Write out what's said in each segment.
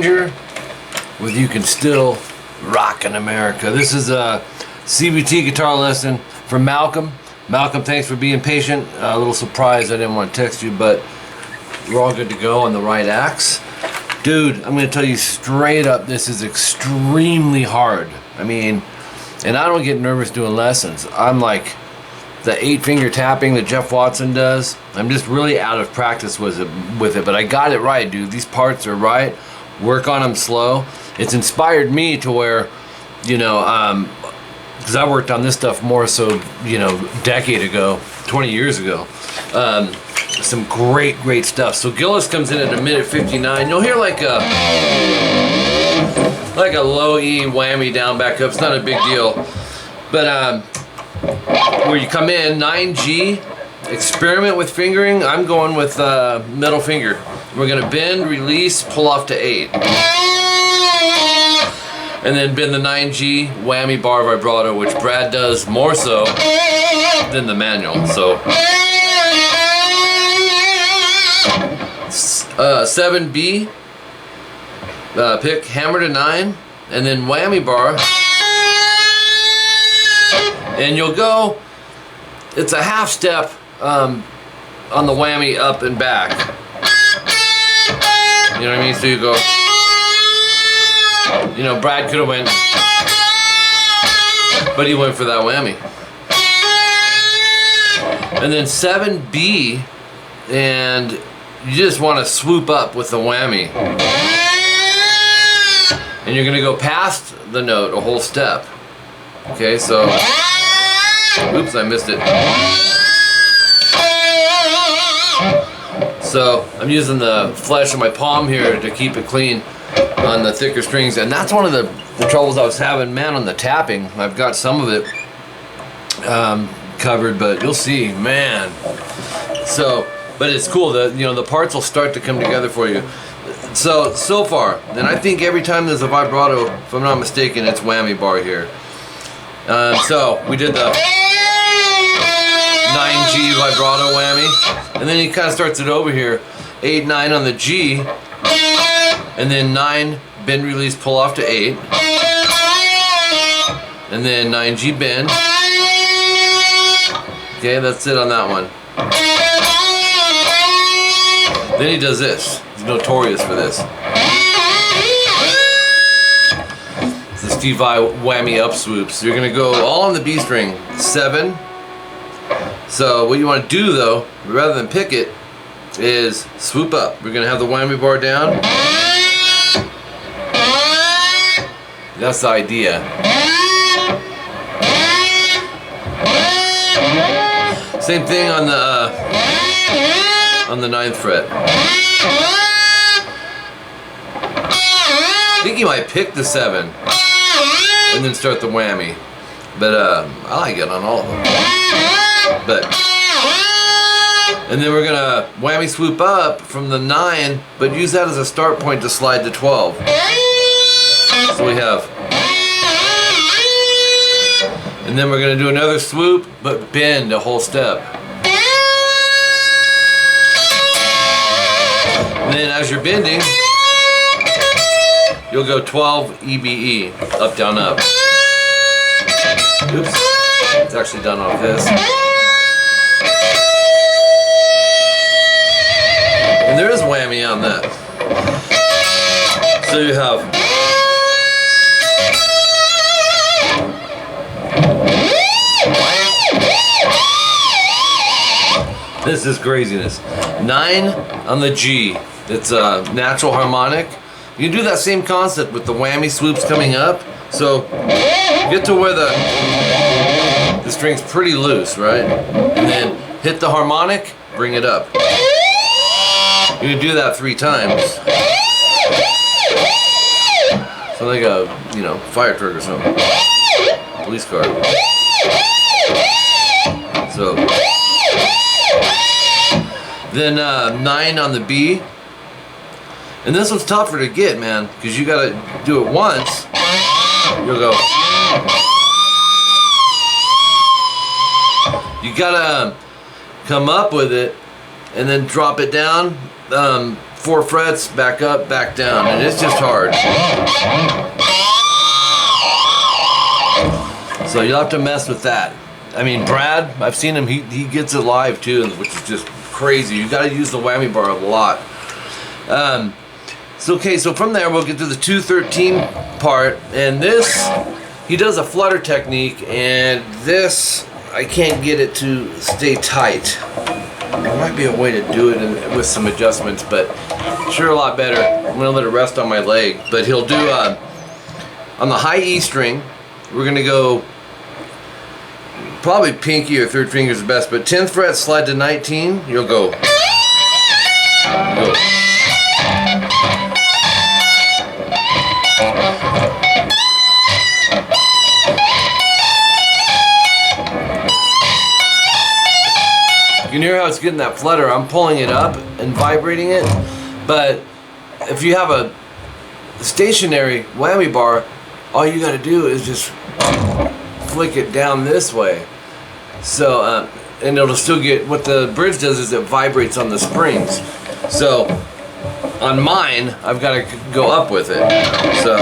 stranger with You Can Still Rock in America. This is a CVT guitar lesson from Malcolm. Malcolm, thanks for being patient. A little surprised I didn't want to text you, but we're all good to go on the right axe. Dude, I'm going to tell you straight up, this is extremely hard. I mean, and I don't get nervous doing lessons. I'm like the 8-finger tapping that Jeff Watson does. I'm just really out of practice with it, but I got it right, dude. These parts are right. Work on them slow. It's inspired me to where, you know, because I worked on this stuff more so, you know, a decade ago, 20 years ago. Some great stuff. So Gillis comes in at 1:59. You'll hear like a low E whammy down back up. It's not a big deal, but where you come in 9G, experiment with fingering. I'm going with middle finger. We're gonna bend, release, pull off to 8, and then bend the 9G whammy bar vibrato, which Brad does more so than the manual. So 7B, pick hammer to 9, and then whammy bar, and you'll go, it's a half step on the whammy up and back, you know what I mean? So you go, you know, Brad could have went, but he went for that whammy. And then 7B, and you just want to swoop up with the whammy, and you're gonna go past the note a whole step. Okay, so oops, I missed it. So I'm using the flesh of my palm here to keep it clean on the thicker strings, and that's one of the troubles I was having, man, on the tapping. I've got some of it covered, but you'll see, man. So, but it's cool that, you know, the parts will start to come together for you. So far, and I think every time there's a vibrato, if I'm not mistaken, it's whammy bar here. So we did the 9G vibrato whammy, and then he kind of starts it over here, 8, 9 on the G, and then 9 bend, release, pull off to 8, and then 9G bend. Okay, that's it on that one. Then he does this. He's notorious for this. It's the Steve Vai whammy up swoops. You're gonna go all on the B string, 7. So what you want to do though, rather than pick it, is swoop up. We're gonna have the whammy bar down. That's the idea. Same thing on the 9th fret. I think you might pick the 7 and then start the whammy, but I like it on all of them. But and then we're gonna whammy swoop up from the 9, but use that as a start point to slide to 12. So we have, and then we're gonna do another swoop, but bend a whole step. And then as you're bending, you'll go 12 EBE, up, down, up. Oops, it's actually done off this. And there is whammy on that. So you have this is craziness. 9 on the G. It's a natural harmonic. You can do that same concept with the whammy swoops coming up. So get to where the string's pretty loose, right? And then hit the harmonic, bring it up. You can do that 3 times. So like a, you know, fire truck or something. Police car. So then 9 on the B. And this one's tougher to get, man, because you gotta do it once. You'll go. You gotta come up with it and then drop it down 4 frets, back up, back down, and it's just hard. So you'll have to mess with that. I mean, Brad, I've seen him, he gets it live too, which is just crazy. You got to use the whammy bar a lot. So from there we'll get to the 213 part, and this, he does a flutter technique, and this, I can't get it to stay tight. There might be a way to do it with some adjustments, but sure a lot better. I'm gonna let it rest on my leg. But he'll do, on the high E string, we're gonna go, probably pinky or 3rd finger is the best, but 10th fret, slide to 19, you'll go. You can hear how it's getting that flutter. I'm pulling it up and vibrating it, but if you have a stationary whammy bar, all you got to do is just flick it down this way. So, and it'll still get, what the bridge does is it vibrates on the springs. So, on mine, I've got to go up with it. So,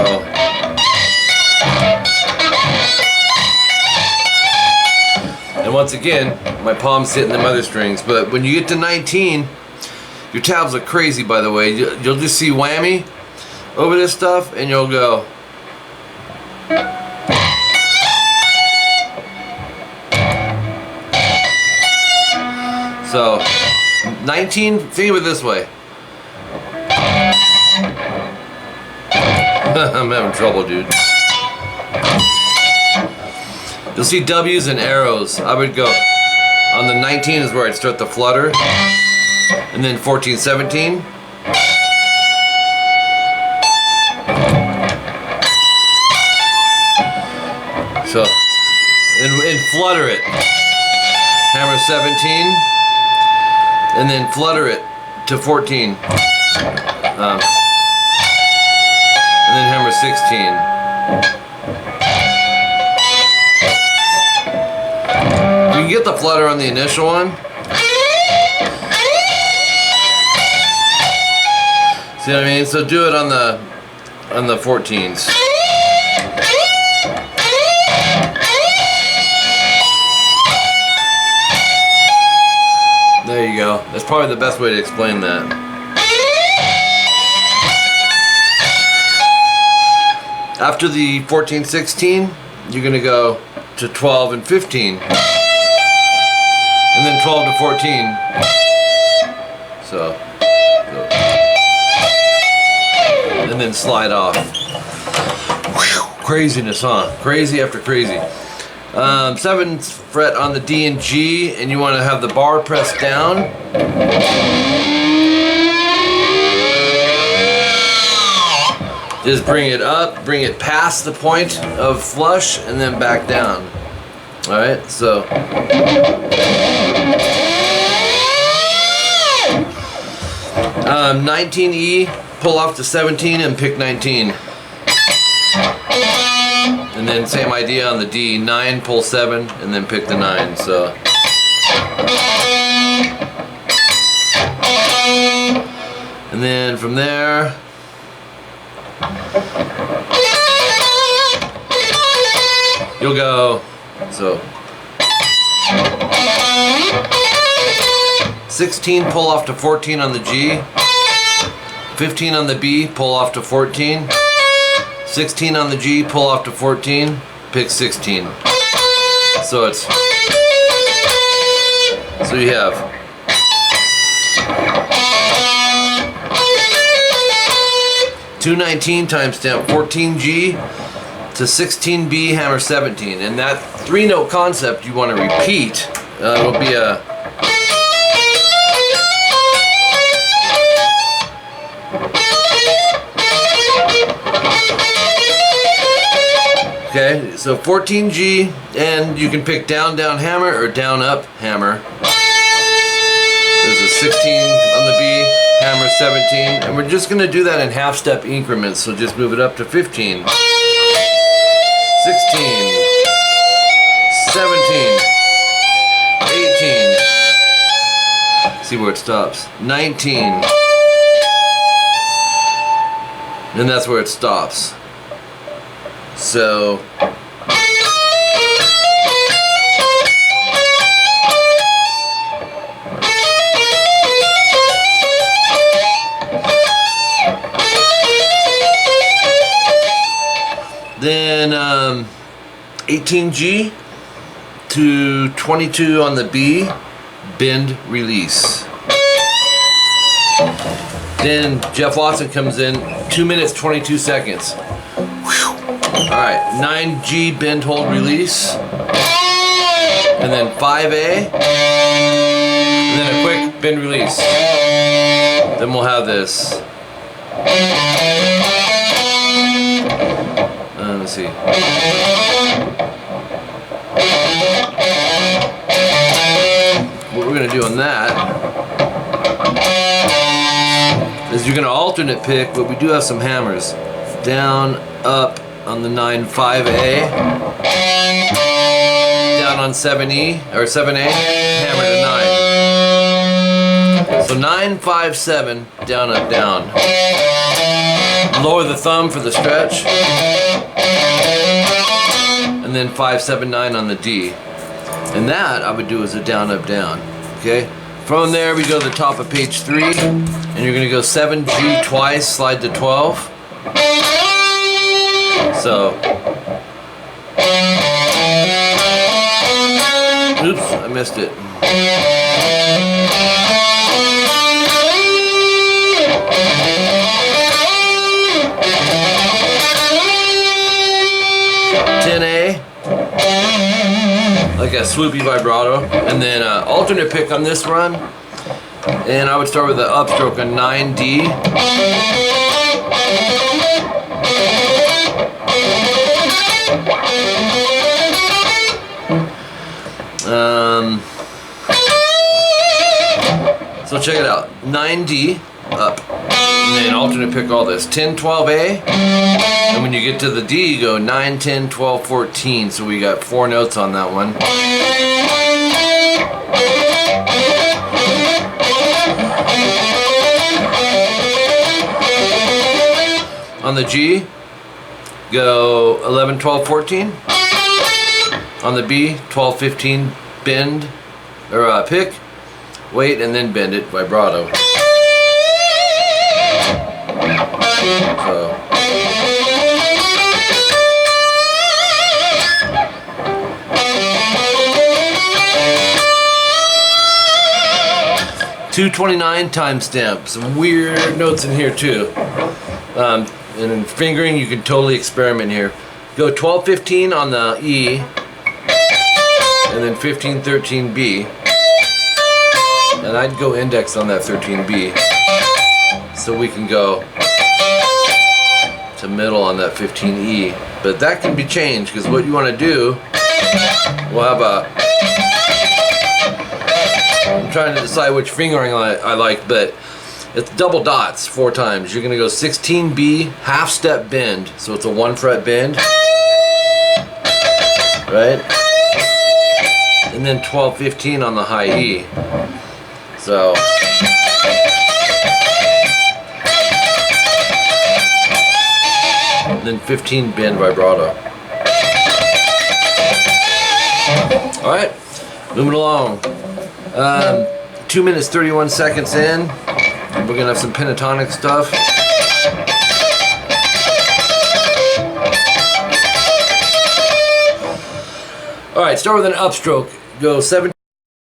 and once again, my palm's hitting the other strings. But when you get to 19, your tabs look crazy, by the way. You'll just see whammy over this stuff, and you'll go. So, 19, think of it this way. I'm having trouble, dude. You'll see W's and arrows. I would go, on the 19 is where I'd start the flutter, and then 14, 17. So, and flutter it. Hammer 17, and then flutter it to 14. And then hammer 16. You can get the flutter on the initial one. See what I mean? So do it on the 14s. There you go. That's probably the best way to explain that. After the 14, 16, you're going to go to 12 and 15. And then 12 to 14. So, and then slide off. Whew, craziness, huh? Crazy after crazy. 7th fret on the D and G, and you want to have the bar pressed down. Just bring it up, bring it past the point of flush, and then back down. Alright, so. 19E, pull off to 17 and pick 19. And then same idea on the D, 9, pull 7, and then pick the 9, so. And then from there, you'll go, so. 16, pull off to 14 on the G. 15 on the B, pull off to 14. 16 on the G, pull off to 14, pick 16. So it's, so you have 219 timestamp 14G to 16B hammer 17, and that 3-note concept you want to repeat. It'll be a okay, so 14G, and you can pick down, down hammer or down, up hammer. There's a 16 on the B, hammer 17, and we're just going to do that in half-step increments, so just move it up to 15, 16, 17, 18, see where it stops, 19, and that's where it stops. So then 18G to 22 on the B, bend, release. Then Jeff Watson comes in, 2 minutes 22 seconds. Alright, 9G, bend, hold, release. And then 5A. And then a quick bend, release. Then we'll have this. Let's see. What we're going to do on that is you're going to alternate pick, but we do have some hammers. Down, up on the 9, 5A. Down on 7E, or 7A, hammer to 9. So 9, 5, 7, down, up, down. Lower the thumb for the stretch. And then 5, 7, 9 on the D. And that I would do as a down, up, down. Okay? From there we go to the top of page 3, and you're going to go 7G twice, slide to 12. So, oops, I missed it. Like a swoopy vibrato, and then alternate pick on this run, and I would start with the upstroke on 9D. So check it out, 9D up, and then alternate pick all this, 10, 12A, and when you get to the D you go 9, 10, 12, 14, so we got 4 notes on that one. On the G, go 11, 12, 14. On the B, 12, 15, bend, or pick, wait, and then bend it, vibrato. So. .229 timestamp. Some weird notes in here too. And in fingering, you can totally experiment here. Go 12, 15 on the E, and then 15, 13 B. And I'd go index on that 13B. So we can go to middle on that 15E. But that can be changed, because what you want to do, we'll have a, I'm trying to decide which fingering I like, but it's double dots 4 times. You're going to go 16B, half step bend, so it's a 1 fret bend, right? And then 12, 15 on the high E. So and then 15 bend vibrato. All right, moving along. 2 minutes 31 seconds in. We're gonna have some pentatonic stuff. All right, start with an upstroke. Go 7.